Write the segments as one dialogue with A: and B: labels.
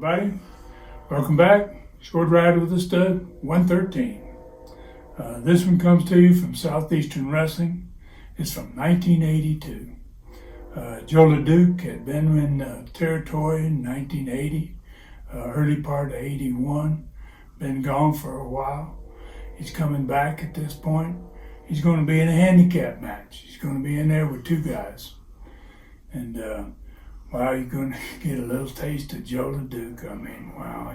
A: everybody. Welcome back. Short Ride with the Stud, 113. This one comes to you from Southeastern Wrestling. It's from 1982. Joe LeDuc had been in territory in 1980, early part of 81. Been gone for a while. He's coming back at this point. He's going to be in a handicap match. He's going to be in there with two guys. And wow, you're going to get a little taste of Joe LeDuc. I mean, wow,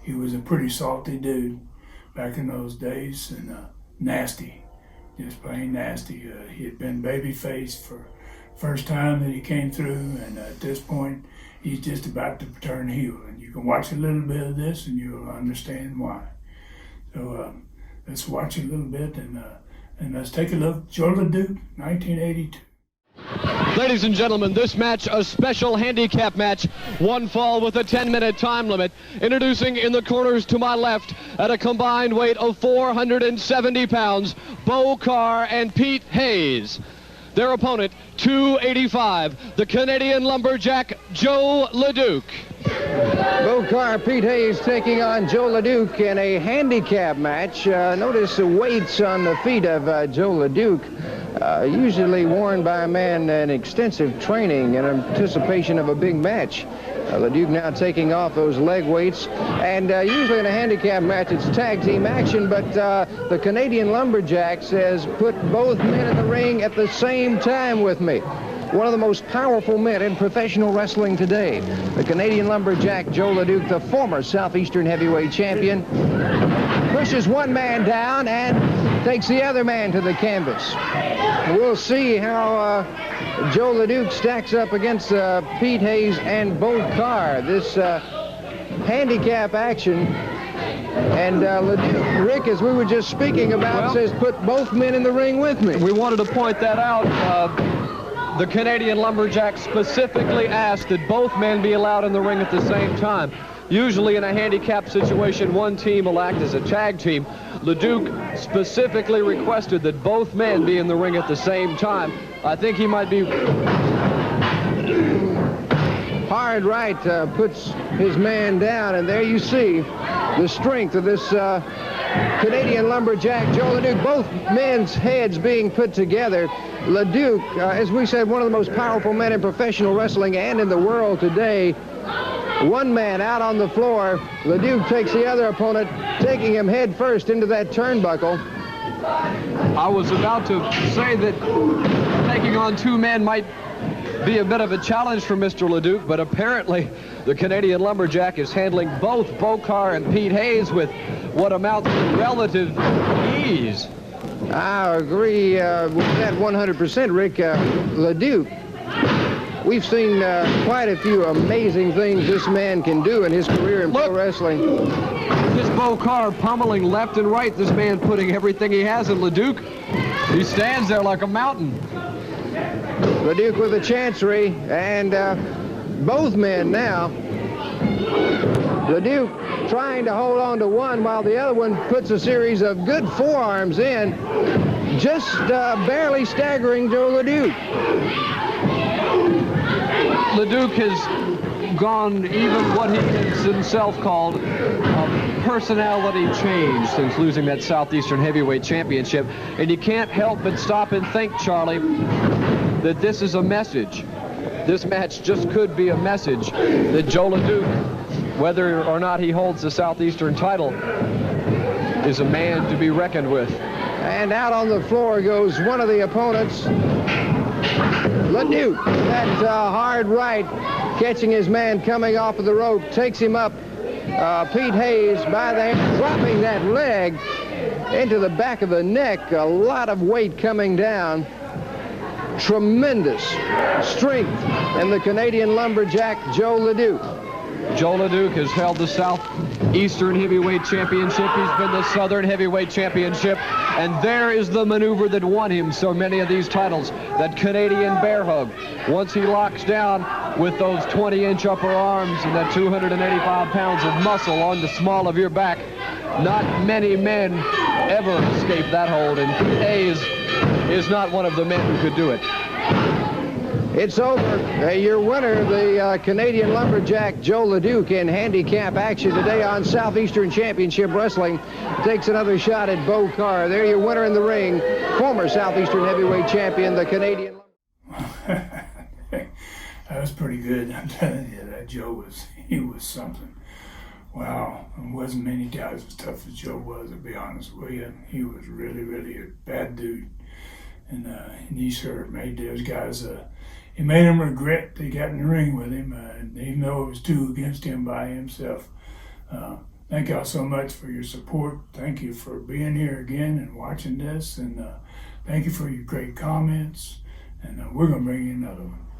A: he was a pretty salty dude back in those days, and nasty, just plain nasty. He had been babyface for first time that he came through, and at this point, he's just about to turn heel. And you can watch a little bit of this, and you'll understand why. So let's watch a little bit, and let's take a look. Joe LeDuc, 1982.
B: Ladies and gentlemen, this match, a special handicap match, one fall with a 10-minute time limit. Introducing in the corners to my left, at a combined weight of 470 pounds, Bo Carr and Pete Hayes. Their opponent, 285, the Canadian lumberjack, Joe LeDuc.
C: Bo Carr, Pete Hayes taking on Joe LeDuc in a handicap match. Notice the weights on the feet of Joe LeDuc, usually worn by a man in extensive training in anticipation of a big match. LeDuc now taking off those leg weights, and usually in a handicap match it's tag team action, but the Canadian lumberjack says put both men in the ring at the same time with me. One of the most powerful men in professional wrestling today. The Canadian lumberjack, Joe LeDuc, the former Southeastern heavyweight champion, pushes one man down and takes the other man to the canvas. We'll see how Joe LeDuc stacks up against Pete Hayes and Bo Carr. This handicap action. And LeDuc, Rick, as we were just speaking about, says put both men in the ring with me.
B: We wanted to point that out. The Canadian lumberjack specifically asked that both men be allowed in the ring at the same time. Usually in a handicap situation, one team will act as a tag team. LeDuc specifically requested that both men be in the ring at the same time. I think he might be...
C: Hard right puts his man down, and there you see the strength of this Canadian lumberjack, Joe LeDuc. Both men's heads being put together. LeDuc, as we said, one of the most powerful men in professional wrestling and in the world today. One man out on the floor. LeDuc takes the other opponent, taking him head first into that turnbuckle.
B: I was about to say that taking on two men might be a bit of a challenge for Mr. LeDuc, but apparently the Canadian lumberjack is handling both Bo Carr and Pete Hayes with what amounts to relative ease.
C: I agree with that 100%, Rick. LeDuc, we've seen quite a few amazing things this man can do in his career in pro wrestling.
B: This Bo Carr pummeling left and right, this man putting everything he has in LeDuc. He stands there like a mountain.
C: LeDuc with a chancery, and both men now. LeDuc trying to hold on to one while the other one puts a series of good forearms in, just barely staggering Joe LeDuc.
B: LeDuc has gone even what he has himself called a personality change since losing that Southeastern Heavyweight Championship. And you can't help but stop and think, Charlie, that this is a message. This match just could be a message that Joe LeDuc, whether or not he holds the Southeastern title, is a man to be reckoned with.
C: And out on the floor goes one of the opponents, LeDuc. That hard right, catching his man coming off of the rope, takes him up. Pete Hayes by the hand, dropping that leg into the back of the neck. A lot of weight coming down. Tremendous strength in the Canadian lumberjack, Joe LeDuc.
B: Joe LeDuc has held the Southeastern Heavyweight Championship. He's been the Southern Heavyweight Championship. And there is the maneuver that won him so many of these titles, that Canadian bear hug. Once he locks down with those 20-inch upper arms and that 285 pounds of muscle on the small of your back, not many men ever escape that hold, and Pete Hayes is not one of the men who could do it.
C: It's over. Your winner, the Canadian lumberjack Joe LeDuc, in handicap action today on Southeastern Championship Wrestling, takes another shot at Bo Carr. There, your winner in the ring, former Southeastern heavyweight champion, the Canadian.
A: That was pretty good. I'm telling you, that Joe he was something. Wow, there wasn't many guys as tough as Joe was, to be honest with you. He was really, really a bad dude. And he sure made those guys, he made them regret they got in the ring with him, even though it was two against him by himself. Thank y'all so much for your support. Thank you for being here again and watching this. And thank you for your great comments. And we're going to bring you another one.